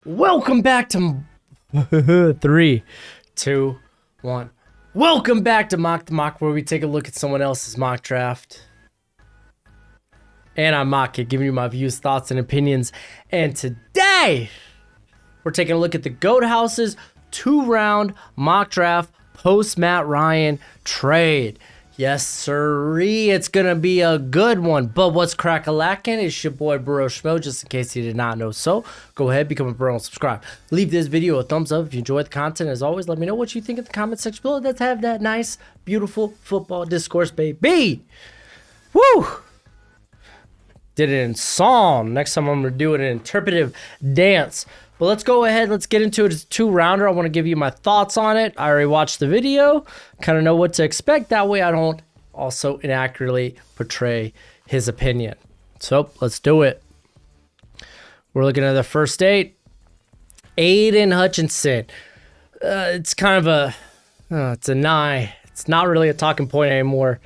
Welcome back to 3, 2, 1. Welcome back to Mock the Mock, where we take a look at someone else's mock draft. And I'm Mock it, giving you my views, thoughts, and opinions. And today, we're taking a look at the Goat House's 2-round mock draft post Matt Ryan trade. Yes, sirree, it's gonna be a good one. But what's crack-a-lackin'? It's your boy Broshmo, just in case you did not know so. Go ahead, become a bro and subscribe. Leave this video a thumbs up if you enjoy the content. As always, let me know what you think in the comment section below. Let's have that nice, beautiful football discourse, baby. Woo! Did it in song. Next time I'm gonna do an interpretive dance. But let's go ahead. Let's get into it. It's a 2-rounder. I want to give you my thoughts on it. I already watched the video. Kind of know what to expect. That way I don't also inaccurately portray his opinion. So let's do it. We're looking at the first 8. Aiden Hutchinson. It's kind of it's a 9. It's not really a talking point anymore.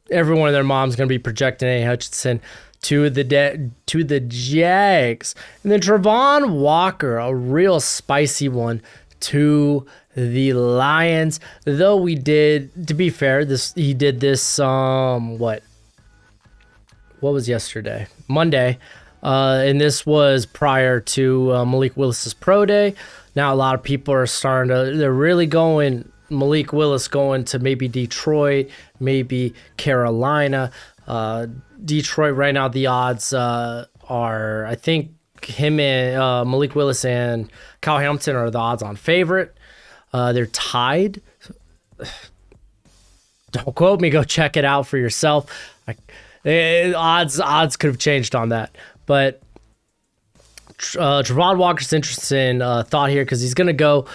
Everyone and their mom's going to be projecting Aiden Hutchinson to the Jags. And then Travon Walker, a real spicy one, to the Lions. Though we did, to be fair, he did this what was yesterday? Monday. And this was prior to Malik Willis's pro day. Now a lot of people are they're really going Malik Willis going to maybe Detroit, maybe Carolina. Detroit right now, the odds are, I think him and Malik Willis and Kyle Hamilton are the odds on favorite. They're tied. Don't quote me. Go check it out for yourself. Odds could have changed on that. But Travon Walker's interesting thought here because he's going to go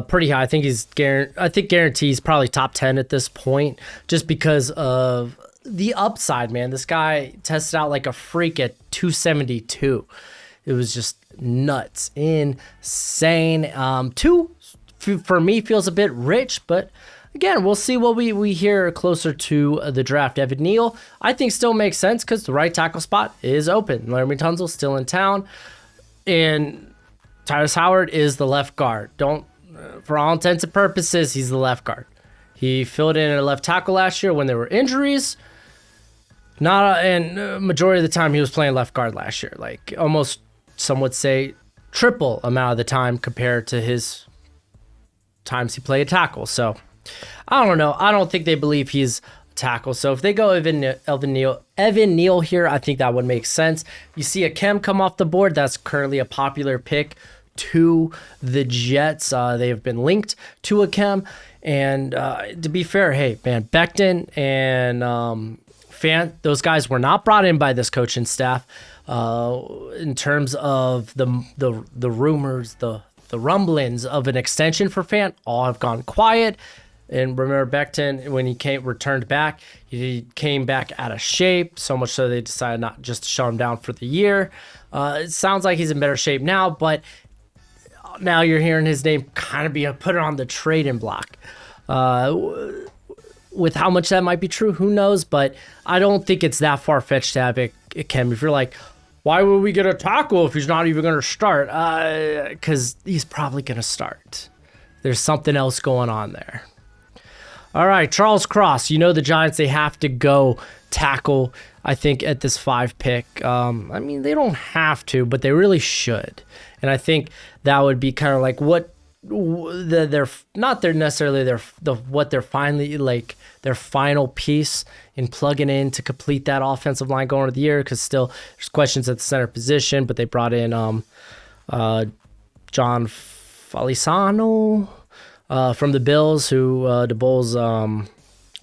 pretty high. I think guarantees probably top 10 at this point just because of the upside, man. This guy tested out like a freak at 272. It was just nuts, insane. 2 for me feels a bit rich, but again, we'll see what we hear closer to the draft. Evan Neal, I think still makes sense because the right tackle spot is open. Laramie Tunsil's still in town, and Tyrus Howard is the left guard. For all intents and purposes, he's the left guard. He filled in at left tackle last year when there were injuries. Majority of the time he was playing left guard last year, like almost some would say triple amount of the time compared to his times he played tackle. So I don't know. I don't think they believe he's a tackle. So if they go Evan Neal here, I think that would make sense. You see a Chem come off the board. That's currently a popular pick to the Jets. They have been linked to a Chem. And to be fair, hey, man, Becton and Fant, those guys were not brought in by this coaching staff. In terms of the rumors, the rumblings of an extension for Fant, all have gone quiet. And remember, Becton, when he returned back, he came back out of shape, so much so they decided not just to shut him down for the year. It sounds like he's in better shape now, but now you're hearing his name kind of be put on the trading block. With how much that might be true, who knows? But I don't think it's that far-fetched to have it, Chem. If you're like, why would we get a tackle if he's not even going to start? Because he's probably going to start. There's something else going on there. All right, Charles Cross. You know the Giants, they have to go tackle, I think, at this 5 pick. I mean, they don't have to, but they really should. And I think that would be kind of like what their final piece in plugging in to complete that offensive line going into the year, because still there's questions at the center position, but they brought in John Falisano from the Bills, who DeBole's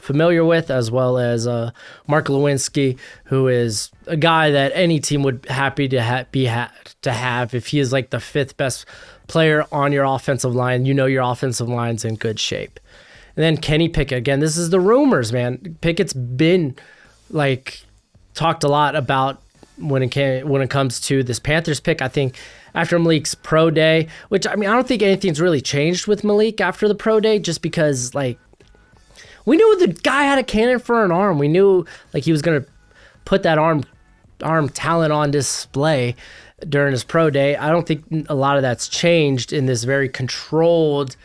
familiar with, as well as Mark Lewinsky, who is a guy that any team would happy to have if he is like the 5th best player on your offensive line. You know your offensive line's in good shape. And then Kenny Pickett. Again, this is the rumors, man. Pickett's been like talked a lot about when it comes to this Panthers pick. I think after Malik's pro day, which, I mean, I don't think anything's really changed with Malik after the pro day, just because like we knew the guy had a cannon for an arm. We knew like he was gonna put that arm talent on display. during his pro day. I don't think a lot of that's changed in this very controlled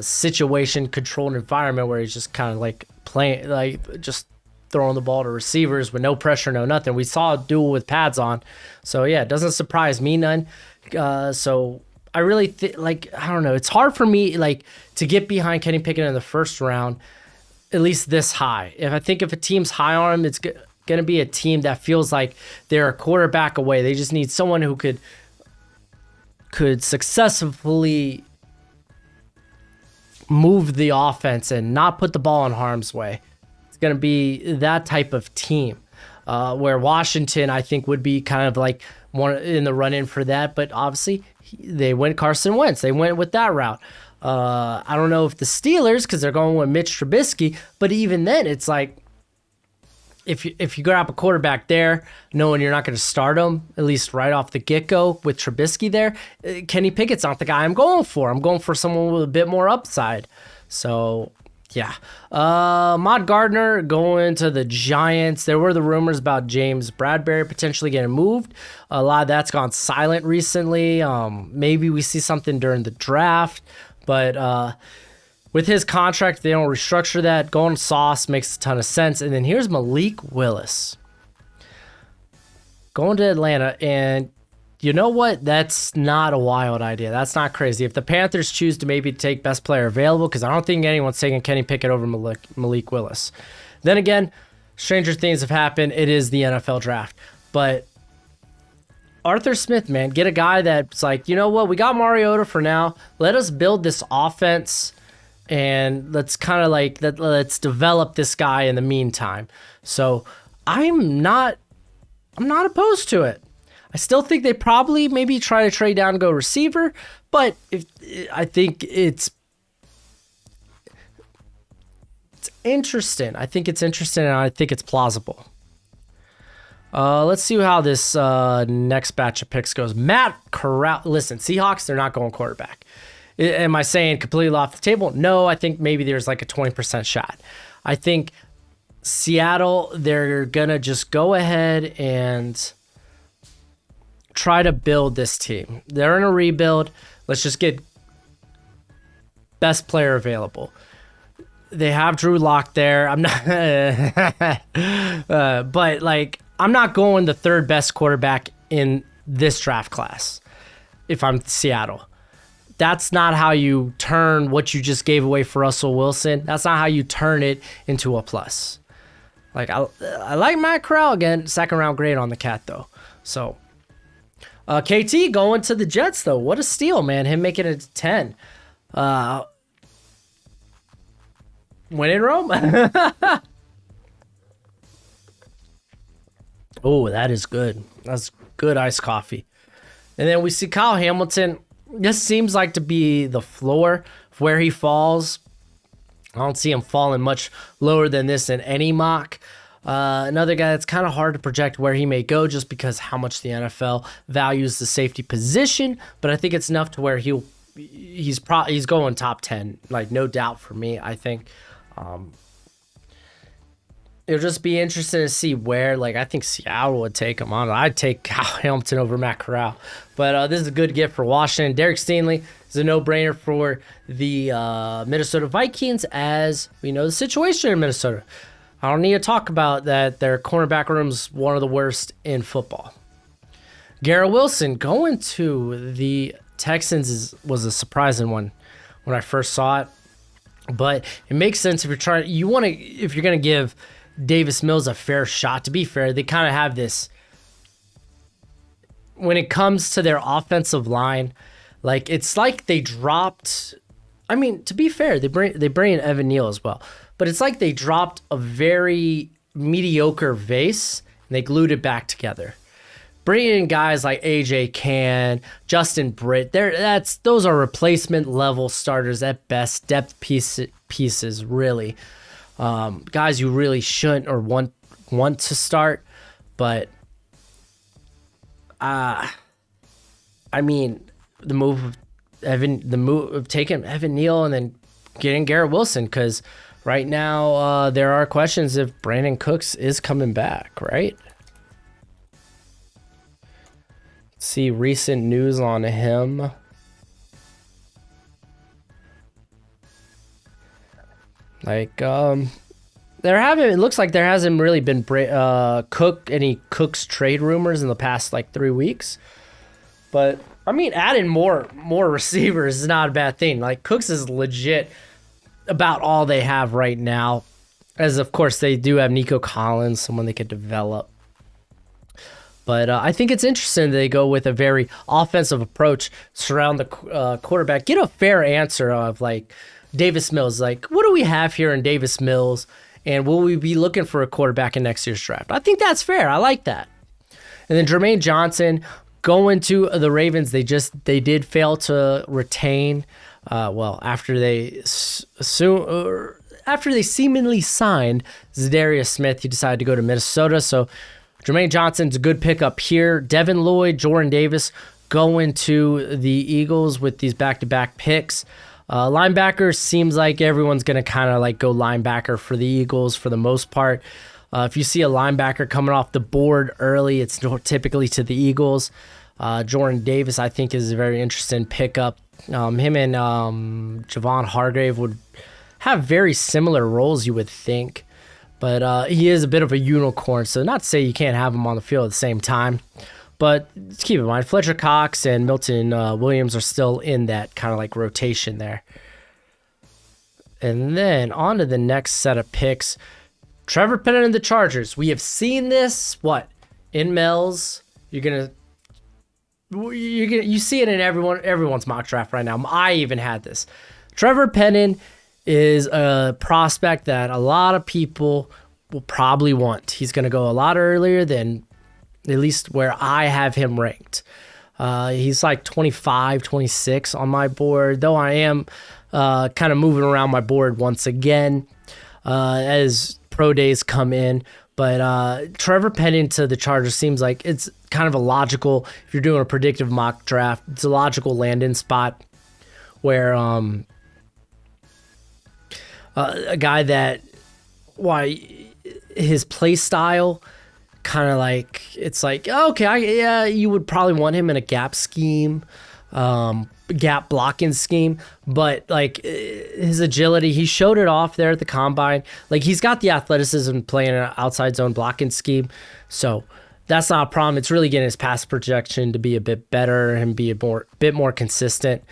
situation, controlled environment where he's just kind of like playing, like just throwing the ball to receivers with no pressure, no nothing. We saw a duel with pads on. So yeah, it doesn't surprise me none. So I really like, I don't know. It's hard for me like to get behind Kenny Pickett in the first round, at least this high. If a team's high on him, it's going to be a team that feels like they're a quarterback away. They just need someone who could successfully move the offense and not put the ball in harm's way. It's going to be that type of team, where Washington, I think, would be kind of like one in the run-in for that. But obviously, they went Carson Wentz. They went with that route. I don't know if the Steelers, because they're going with Mitch Trubisky, but even then, it's like, if you grab a quarterback there, knowing you're not going to start him, at least right off the get-go with Trubisky there, Kenny Pickett's not the guy I'm going for. I'm going for someone with a bit more upside. So, yeah. Maude Gardner going to the Giants. There were the rumors about James Bradbury potentially getting moved. A lot of that's gone silent recently. Maybe we see something during the draft. But with his contract, they don't restructure that. Going Sauce makes a ton of sense. And then here's Malik Willis going to Atlanta. And you know what? That's not a wild idea. That's not crazy. If the Panthers choose to maybe take best player available, because I don't think anyone's taking Kenny Pickett over Malik Willis. Then again, stranger things have happened. It is the NFL draft. But Arthur Smith, man, get a guy that's like, you know what? We got Mariota for now. Let us build this offense. And let's kind of like that. Let's develop this guy in the meantime. So I'm not opposed to it. I still think they probably maybe try to trade down and go receiver, but I think it's interesting. I think it's interesting, and I think it's plausible. Let's see how this next batch of picks goes. Matt Corral. Listen, Seahawks, they're not going quarterback. Am I saying completely off the table? No, I think maybe there's like a 20% shot. I think Seattle, they're going to just go ahead and try to build this team. They're in a rebuild. Let's just get best player available. They have Drew Lock there. I'm not, but like, I'm not going the third best quarterback in this draft class if I'm Seattle. That's not how you turn what you just gave away for Russell Wilson. That's not how you turn it into a plus. Like, I like Matt Corral again. Second round grade on the cat, though. So, KT going to the Jets, though. What a steal, man. Him making it 10. When in Rome? Oh, that is good. That's good iced coffee. And then we see Kyle Hamilton. This seems like to be the floor of where he falls. I don't see him falling much lower than this in any mock. Another guy that's kind of hard to project where he may go just because how much the NFL values the safety position. But I think it's enough to where he's going top 10, like no doubt for me. I think it'll just be interesting to see where. Like, I think Seattle would take him on. I'd take Kyle Hamilton over Matt Corral. But this is a good gift for Washington. Derek Stingley is a no-brainer for the Minnesota Vikings, as we know the situation in Minnesota. I don't need to talk about that. Their cornerback room's one of the worst in football. Garrett Wilson going to the Texans was a surprising one when I first saw it. But it makes sense if you're going to give Davis Mills a fair shot. To be fair, they kind of have this, when it comes to their offensive line, like it's like they dropped. I mean, to be fair, they bring in Evan Neal as well, but it's like they dropped a very mediocre vase and they glued it back together. Bringing in guys like AJ Cann, Justin Britt, those are replacement level starters at best, depth pieces really. Guys you really shouldn't or want to start, but I mean the move of taking Evan Neal and then getting Garrett Wilson, because right now there are questions if Brandon Cooks is coming back, right? See recent news on him. Like, it looks like there hasn't really been any Cooks trade rumors in the past like 3 weeks. But I mean, adding more receivers is not a bad thing. Like, Cooks is legit about all they have right now. As of course they do have Nico Collins, someone they could develop. But I think it's interesting that they go with a very offensive approach, surround the quarterback, get a fair answer of like Davis Mills. Like, what do we have here in Davis Mills? And will we be looking for a quarterback in next year's draft? I think that's fair. I like that. And then Jermaine Johnson going to the Ravens. They did fail to retain. After they seemingly signed Zadarius Smith, he decided to go to Minnesota. So Jermaine Johnson's a good pickup here. Devin Lloyd, Jordan Davis going to the Eagles with these back-to-back picks. Linebacker seems like everyone's going to kind of like go linebacker for the Eagles for the most part. If you see a linebacker coming off the board early, it's typically to the Eagles. Jordan Davis, I think, is a very interesting pickup. Him and Javon Hargrave would have very similar roles, you would think. But he is a bit of a unicorn, so not to say you can't have him on the field at the same time. But keep in mind, Fletcher Cox and Milton Williams are still in that kind of like rotation there. And then on to the next set of picks. Trevor Penning and the Chargers. We have seen this, in Mel's. You see it in everyone's mock draft right now. I even had this. Trevor Penning is a prospect that a lot of people will probably want. He's going to go a lot earlier than at least where I have him ranked. He's like 25, 26 on my board, though I am kind of moving around my board once again as pro days come in. But Trevor Penning to the Chargers seems like it's kind of a logical, if you're doing a predictive mock draft, it's a logical landing spot where a guy that, his play style kind of like, it's like, okay, you would probably want him in a gap scheme, gap blocking scheme, but like his agility, he showed it off there at the combine. Like, he's got the athleticism playing an outside zone blocking scheme, so that's not a problem. It's really getting his pass projection to be a bit better and be a bit more consistent.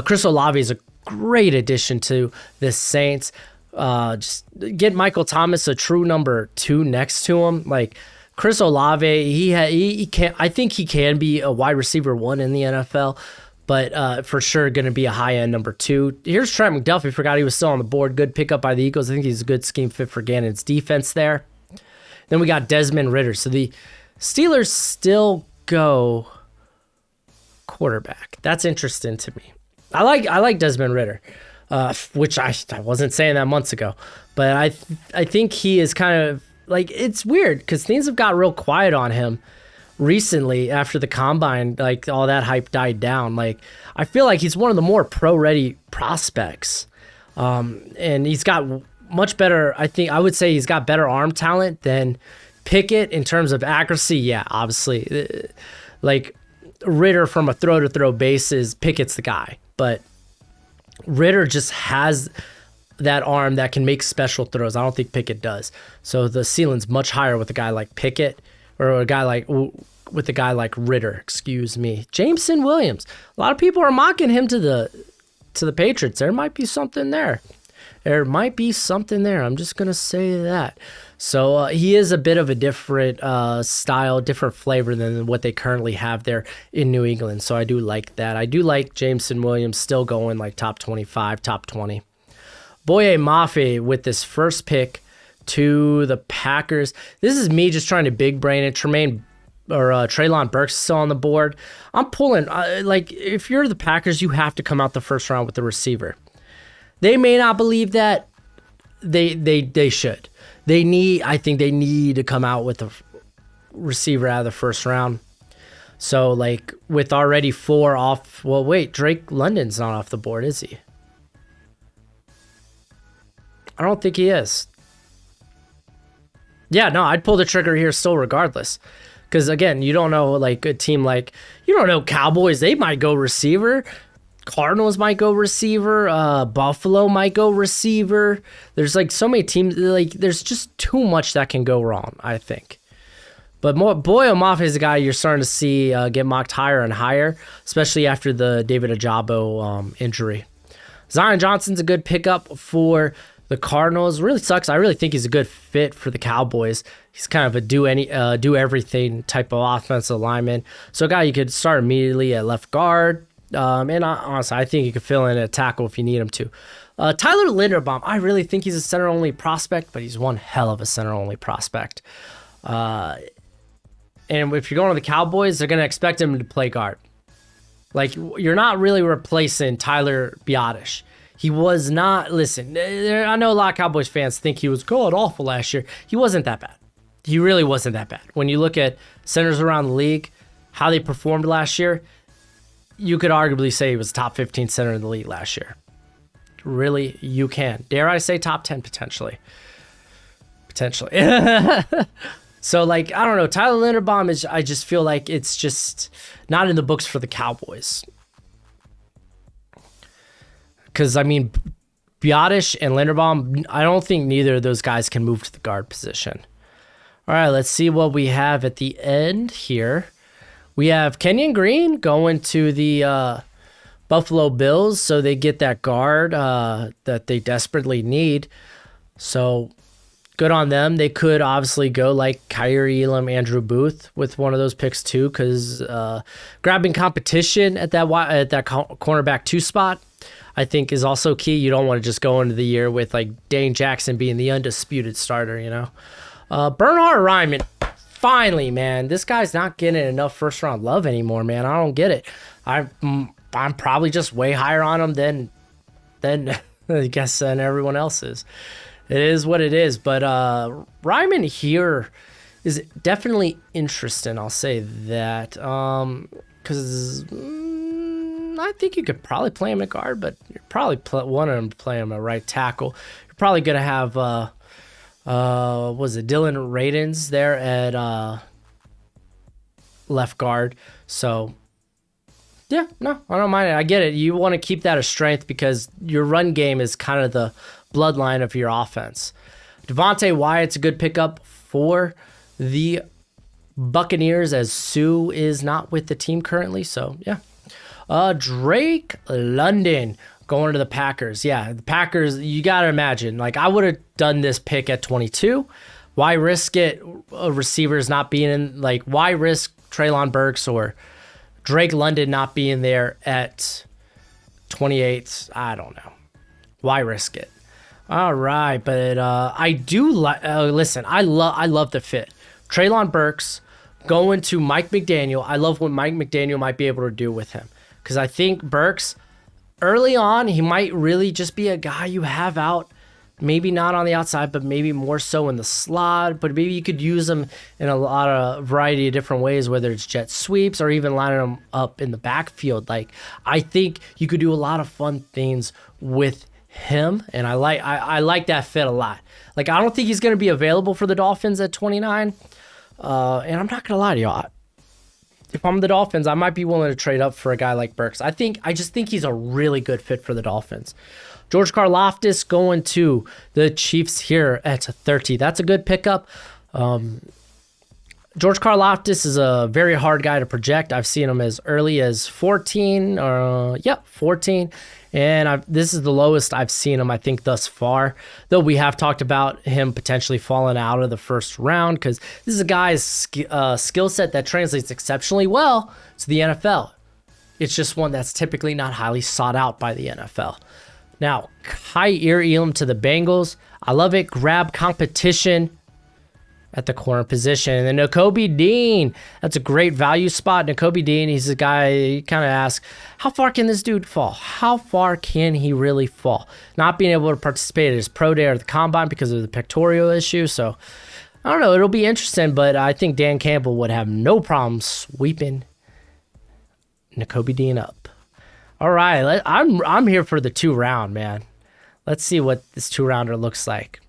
Chris Olave is a great addition to the Saints. Just get Michael Thomas a true number 2 next to him. Like, Chris Olave, he can. I think he can be a wide receiver 1 in the NFL, but for sure going to be a high end number 2. Here's Trent McDuffie. Forgot he was still on the board. Good pickup by the Eagles. I think he's a good scheme fit for Gannon's defense there. Then we got Desmond Ridder. So the Steelers still go quarterback. That's interesting to me. I like Desmond Ridder, which I wasn't saying that months ago, but I think he is kind of like, it's weird because things have got real quiet on him recently after the combine. Like, all that hype died down. Like, I feel like he's one of the more pro-ready prospects, and he's got much better. I would say he's got better arm talent than Pickett in terms of accuracy. Yeah, obviously, like Ridder from a throw-to-throw basis, Pickett's the guy, but Ridder just has that arm that can make special throws. I don't think Pickett does. So the ceiling's much higher with a guy like Pickett, or with a guy like Ridder. Excuse me, Jameson Williams. A lot of people are mocking him to the Patriots. There might be something there. I'm just gonna say that. So he is a bit of a different style, different flavor than what they currently have there in New England. So I do like that. I do like Jameson Williams still going like top 25, top 20. Boye Mafe with this first pick to the Packers. This is me just trying to big brain it. Treylon Burks is still on the board. I'm pulling, like, if you're the Packers, you have to come out the first round with the receiver. They may not believe that. They should. I think they need to come out with a receiver out of the first round. So, like, with already 4 off, Drake London's not off the board, is he? I don't think he is. Yeah, no, I'd pull the trigger here still regardless. Because again, you don't know like a team like you don't know Cowboys. They might go receiver. Cardinals might go receiver. Buffalo might go receiver. There's like so many teams. Like there's just too much that can go wrong, I think. But Boye Mafe is a guy you're starting to see get mocked higher and higher, especially after the David Ojabo injury. Zion Johnson's a good pickup for the Cardinals. Really sucks. I really think he's a good fit for the Cowboys. He's kind of a do everything type of offensive lineman. So a guy you could start immediately at left guard. And honestly, I think you could fill in a tackle if you need him to. Tyler Linderbaum, I really think he's a center-only prospect, but he's one hell of a center-only prospect. And if you're going to the Cowboys, they're going to expect him to play guard. Like, you're not really replacing Tyler Biadasz. He was not, listen, I know a lot of Cowboys fans think he was god awful last year. He wasn't that bad. He really wasn't that bad. When you look at centers around the league, how they performed last year, you could arguably say he was top 15 center in the league last year. Really, you can. Dare I say top 10 potentially. So, like, I don't know. Tyler Linderbaum I just feel like it's just not in the books for the Cowboys. Because, I mean, Biadasz and Linderbaum, I don't think neither of those guys can move to the guard position. All right, let's see what we have at the end here. We have Kenyon Green going to the Buffalo Bills, so they get that guard that they desperately need. So good on them. They could obviously go like Kyrie Elam, Andrew Booth with one of those picks too, because grabbing competition at that cornerback 2 spot, I think, is also key. You don't want to just go into the year with like Dane Jackson being the undisputed starter, you know. Bernhard Raimann, finally, man, this guy's not getting enough first round love anymore, man. I don't get it. I'm probably just way higher on him than I guess than everyone else is. It is what it is, but Raimann here is definitely interesting. I'll say that because I think you could probably play him at guard, but you're probably wanting to play him at right tackle. You're probably gonna have was it Dylan Radins there at left guard. So yeah, no, I don't mind it. I get it. You want to keep that a strength because your run game is kind of the bloodline of your offense. Devontae Wyatt's a good pickup for the Buccaneers as Sue is not with the team currently. So yeah. Drake London going to the Packers. Yeah, the Packers, you got to imagine. Like, I would have done this pick at 22. Why risk it? Receivers not being in, like, why risk Treylon Burks or Drake London not being there at 28? I don't know. Why risk it? All right, but I do like, listen, I love the fit. Treylon Burks going to Mike McDaniel. I love what Mike McDaniel might be able to do with him. Because I think Burks, early on, he might really just be a guy you have out, maybe not on the outside, but maybe more so in the slot. But maybe you could use him in a lot of variety of different ways, whether it's jet sweeps or even lining him up in the backfield. Like, I think you could do a lot of fun things with him, and I like that fit a lot. Like, I don't think he's going to be available for the Dolphins at 29, and I'm not going to lie to y'all. If I'm the Dolphins, I might be willing to trade up for a guy like Burks. I just think he's a really good fit for the Dolphins. George Karlaftis going to the Chiefs here at 30. That's a good pickup. George Karlaftis is a very hard guy to project. I've seen him as early as 14. 14. And this is the lowest I've seen him, I think, thus far. Though we have talked about him potentially falling out of the first round because this is a guy's skill set that translates exceptionally well to the NFL. It's just one that's typically not highly sought out by the NFL. Now, Kyrie Elam to the Bengals. I love it. Grab competition at the corner position. And then Nakobe Dean, that's a great value spot. Nakobe Dean, he's a guy, you kind of ask, how far can this dude fall? How far can he really fall? Not being able to participate at his pro day or the combine because of the pectoral issue. So, I don't know. It'll be interesting, but I think Dan Campbell would have no problem sweeping Nakobe Dean up. All right, I'm here for the 2-round, man. Let's see what this 2-rounder looks like.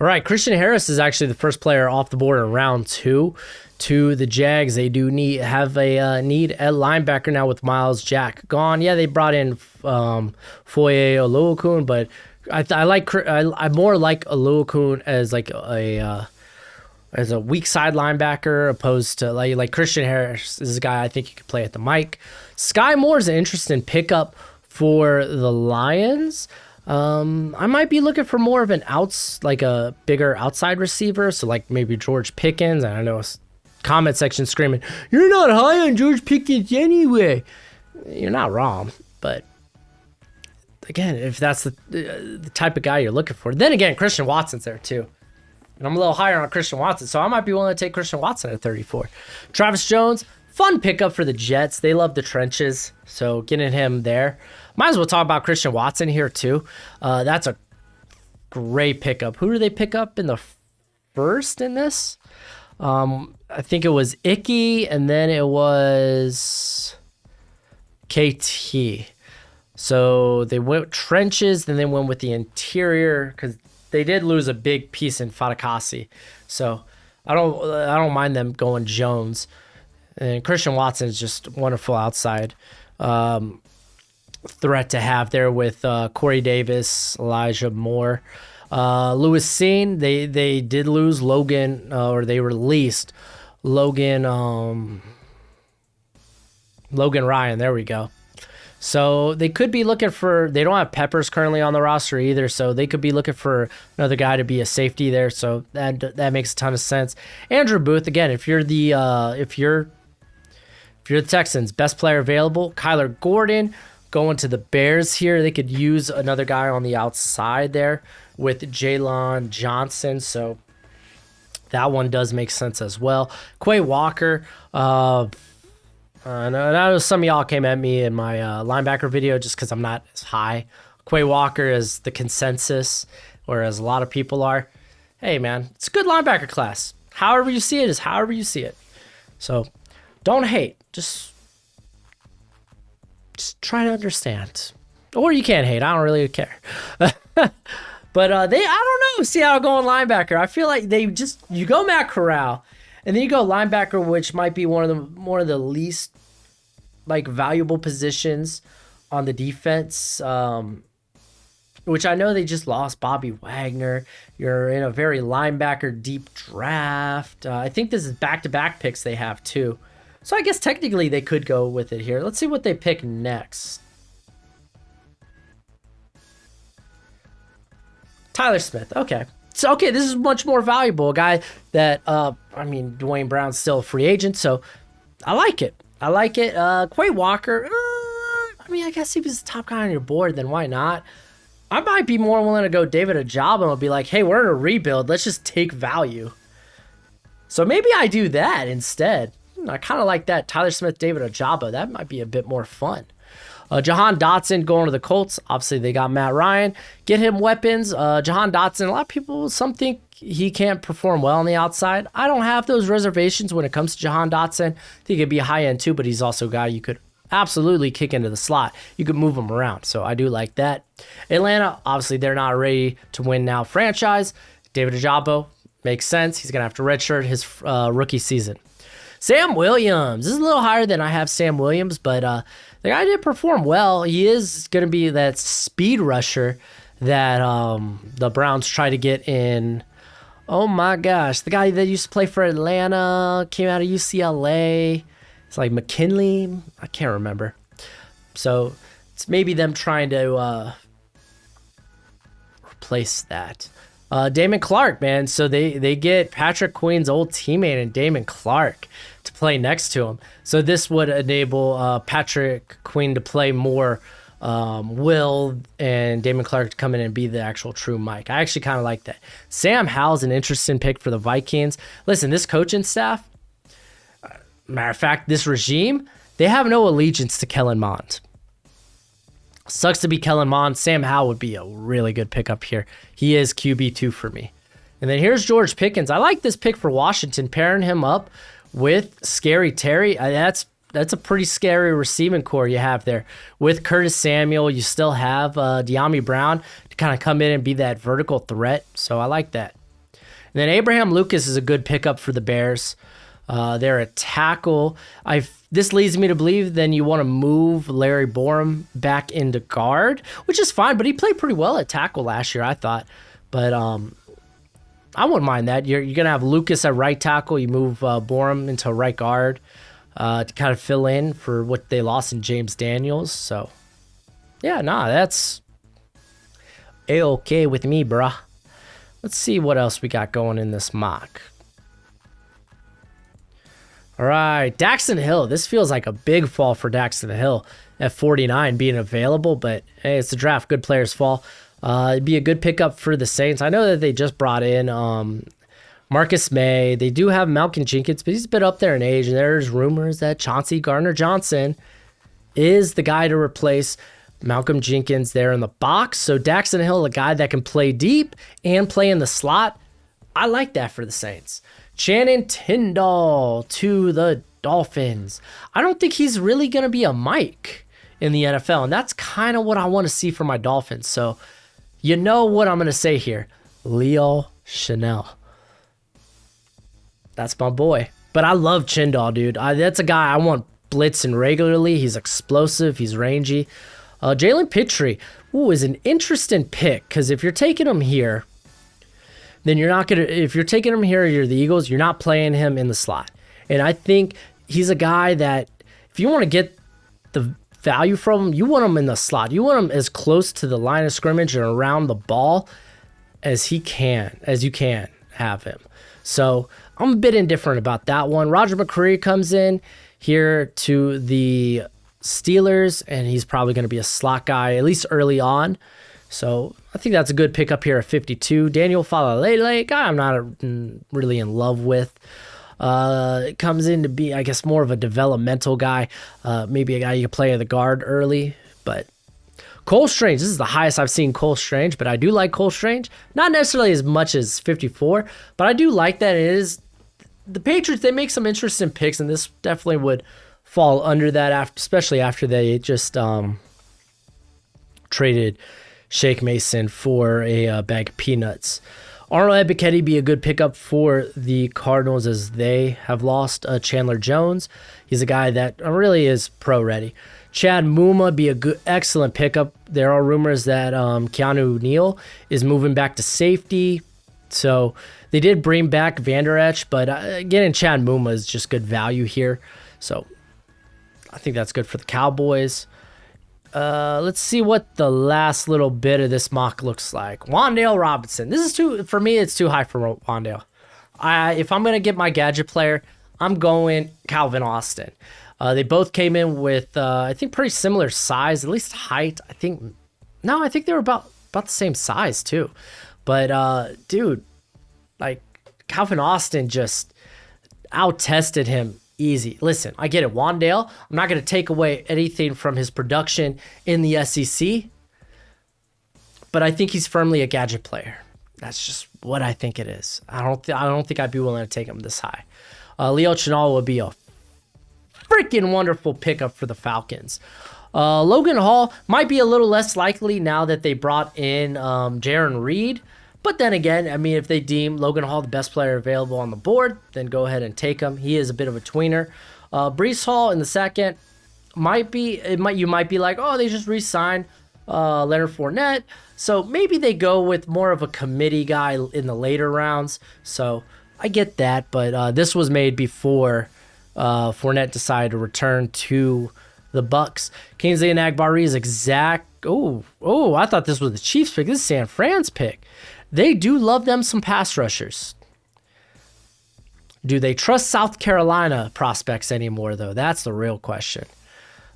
All right, Christian Harris is actually the first player off the board in round 2 to the Jags. They do have a need at linebacker now with Miles Jack gone. Yeah, they brought in Foye Oluokun, but I more like Oluokun as like as a weak side linebacker opposed to like Christian Harris is a guy I think you could play at the mic. Sky Moore is an interesting pickup for the Lions. I might be looking for more of an like a bigger outside receiver, so like maybe George Pickens. And I know comment section screaming, "You're not high on George Pickens anyway." You're not wrong, but again, if that's the type of guy you're looking for, then again, Christian Watson's there too. And I'm a little higher on Christian Watson, so I might be willing to take Christian Watson at 34. Travis Jones, fun pickup for the Jets. They love the trenches, so getting him there. Might as well talk about Christian Watson here too. That's a great pickup. Who do they pick up in the first in this? I think it was Icky, and then it was KT. So they went trenches, then they went with the interior because they did lose a big piece in Fatakasi. So I don't mind them going Jones. And Christian Watson is just wonderful outside threat to have there with Corey Davis, Elijah Moore. Lewis Seen, they did lose Logan, or they released Logan Ryan. There we go. So they could be looking for, they don't have Peppers currently on the roster either, so they could be looking for another guy to be a safety there. So that makes a ton of sense. Andrew Booth, again, if you're the Texans, best player available, Kyler Gordon going to the Bears here. They could use another guy on the outside there with Jalen Johnson. So that one does make sense as well. Quay Walker, I know some of y'all came at me in my linebacker video just because I'm not as high. Quay Walker is the consensus, whereas a lot of people are. Hey, man, it's a good linebacker class. However you see it is however you see it. So don't hate. Just try to understand. Or you can't hate. I don't really care. But I don't know, Seattle going linebacker. I feel like you go Matt Corral, and then you go linebacker, which might be one of the least like valuable positions on the defense. Which I know they just lost Bobby Wagner. You're in a very linebacker deep draft. I think this is back-to-back picks they have too. So I guess technically they could go with it here. Let's see what they pick next. Tyler Smith. Okay. So, this is much more valuable. A guy that, Dwayne Brown's still a free agent, so I like it. Quay Walker, I guess if he's the top guy on your board, then why not? I might be more willing to go David Ojabo and be like, hey, we're in a rebuild. Let's just take value. So maybe I do that instead. I kind of like that. Tyler Smith, David Ojabo. That might be a bit more fun. Jahan Dotson going to the Colts. Obviously, they got Matt Ryan. Get him weapons. Jahan Dotson, a lot of people, some think he can't perform well on the outside. I don't have those reservations when it comes to Jahan Dotson. I think he'd be a high end too, but he's also a guy you could absolutely kick into the slot. You could move him around. So I do like that. Atlanta, obviously, they're not ready to win now franchise. David Ojabo makes sense. He's going to have to redshirt his rookie season. Sam Williams. This is a little higher than I have Sam Williams, but the guy did perform well. He is going to be that speed rusher that the Browns try to get in. Oh my gosh. The guy that used to play for Atlanta, came out of UCLA. It's like McKinley. I can't remember. So it's maybe them trying to replace that. Damon Clark, man. So they get Patrick Queen's old teammate and Damon Clark to play next to him. So this would enable Patrick Queen to play more Will and Damon Clark to come in and be the actual true Mike. I actually kind of like that. Sam Howell's an interesting pick for the Vikings. Listen, this coaching staff, matter of fact, this regime, they have no allegiance to Kellen Mond. Sucks to be Kellen Mond. Sam Howell would be a really good pickup here. He is QB2 for me. And then here's George Pickens. I like this pick for Washington, pairing him up with Scary Terry. That's a pretty scary receiving core you have there. With Curtis Samuel, you still have De'Ami Brown to kind of come in and be that vertical threat. So I like that. And then Abraham Lucas is a good pickup for the Bears. They're a tackle. This leads me to believe then you want to move Larry Borum back into guard, which is fine, but he played pretty well at tackle last year, I thought. But I wouldn't mind that. You're going to have Lucas at right tackle. You move Borum into right guard to kind of fill in for what they lost in James Daniels. So, yeah, that's A-okay with me, bruh. Let's see what else we got going in this mock. All right, Daxton Hill. This feels like a big fall for Daxton Hill at 49 being available, but hey, it's the draft. Good players fall. It'd be a good pickup for the Saints. I know that they just brought in Marcus May. They do have Malcolm Jenkins, but he's a bit up there in age, and there's rumors that Chauncey Gardner-Johnson is the guy to replace Malcolm Jenkins there in the box. So Daxton Hill, a guy that can play deep and play in the slot. I like that for the Saints. Shannon Tyndall to the Dolphins. I don't think he's really going to be a Mike in the NFL, and that's kind of what I want to see from my Dolphins. So you know what I'm going to say here. Leo Chanel. That's my boy. But I love Tyndall, dude. That's a guy I want blitzing regularly. He's explosive. He's rangy. Jalen Pitre is an interesting pick because if you're taking him here, then you're not going to, if you're taking him here, you're the Eagles, you're not playing him in the slot. And I think he's a guy that if you want to get the value from him, you want him in the slot. You want him as close to the line of scrimmage and around the ball as you can have him. So I'm a bit indifferent about that one. Roger McCreary comes in here to the Steelers, and he's probably going to be a slot guy, at least early on. So I think that's a good pickup here at 52. Daniel Falalele, guy I'm not really in love with. Comes in to be, I guess, more of a developmental guy. Maybe a guy you can play at the guard early. But Cole Strange, this is the highest I've seen Cole Strange, but I do like Cole Strange. Not necessarily as much as 54, but I do like that it is. The Patriots, they make some interesting picks, and this definitely would fall under that, especially after they just traded Shake Mason for a bag of peanuts. Arnold Ebiketie be a good pickup for the Cardinals as they have lost Chandler Jones. He's a guy that really is pro-ready. Chad Muma be a good, excellent pickup. There are rumors that Keanu Neal is moving back to safety. So they did bring back Vander Esch, but getting Chad Muma is just good value here. So I think that's good for the Cowboys. Let's see what the last little bit of this mock looks like. Wan'Dale Robinson. This is too, for me, it's too high for Wan'Dale. If I'm going to get my gadget player, I'm going Calvin Austin. They both came in with, I think, pretty similar size, at least height. I think they were about the same size, too. But, dude, like, Calvin Austin just out-tested him easy. Listen, I get it. Wan'Dale, I'm not going to take away anything from his production in the SEC, but I think he's firmly a gadget player. That's just what I think it is. I don't think I'd be willing to take him this high. Leo Chenal would be a freaking wonderful pickup for the Falcons. Logan Hall might be a little less likely now that they brought in Jaron Reed. But then again, I mean, if they deem Logan Hall the best player available on the board, then go ahead and take him. He is a bit of a tweener. Breece Hall in the second you might be like, oh, they just re-signed Leonard Fournette. So maybe they go with more of a committee guy in the later rounds. So I get that, but this was made before Fournette decided to return to the Bucs. Kingsley Enagbare is exact. Oh, I thought this was the Chiefs pick. This is San Fran's pick. They do love them some pass rushers. Do they trust South Carolina prospects anymore, though? That's the real question.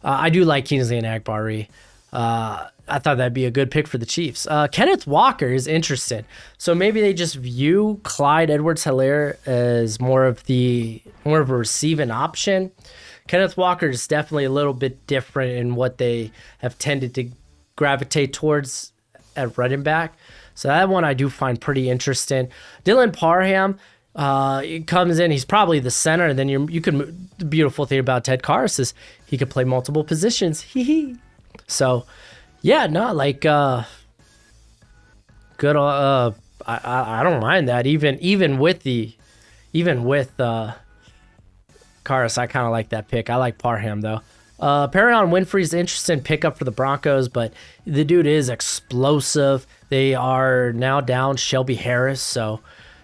I do like Kingsley Enagbare. I thought that'd be a good pick for the Chiefs. Kenneth Walker is interesting. So maybe they just view Clyde Edwards-Helaire as more of a receiving option. Kenneth Walker is definitely a little bit different in what they have tended to gravitate towards at running back. So that one I do find pretty interesting. Dylan Parham comes in. He's probably the center. And then you can. The beautiful thing about Ted Karras is he could play multiple positions. So, yeah, no, like good. I I don't mind that. Even with Karas, I kind of like that pick. I like Parham though. Perion Winfrey's interesting pickup for the Broncos, but the dude is explosive. They are now down Shelby Harris, so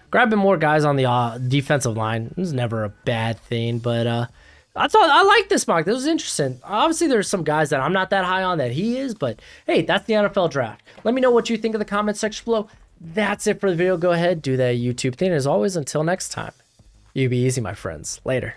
grabbing more guys on the defensive line is never a bad thing. But I like this mock. This was interesting. Obviously, there's some guys that I'm not that high on that he is, but hey, that's the NFL draft. Let me know what you think in the comment section below. That's it for the video. Go ahead, do that YouTube thing. As always, until next time, you be easy, my friends. Later.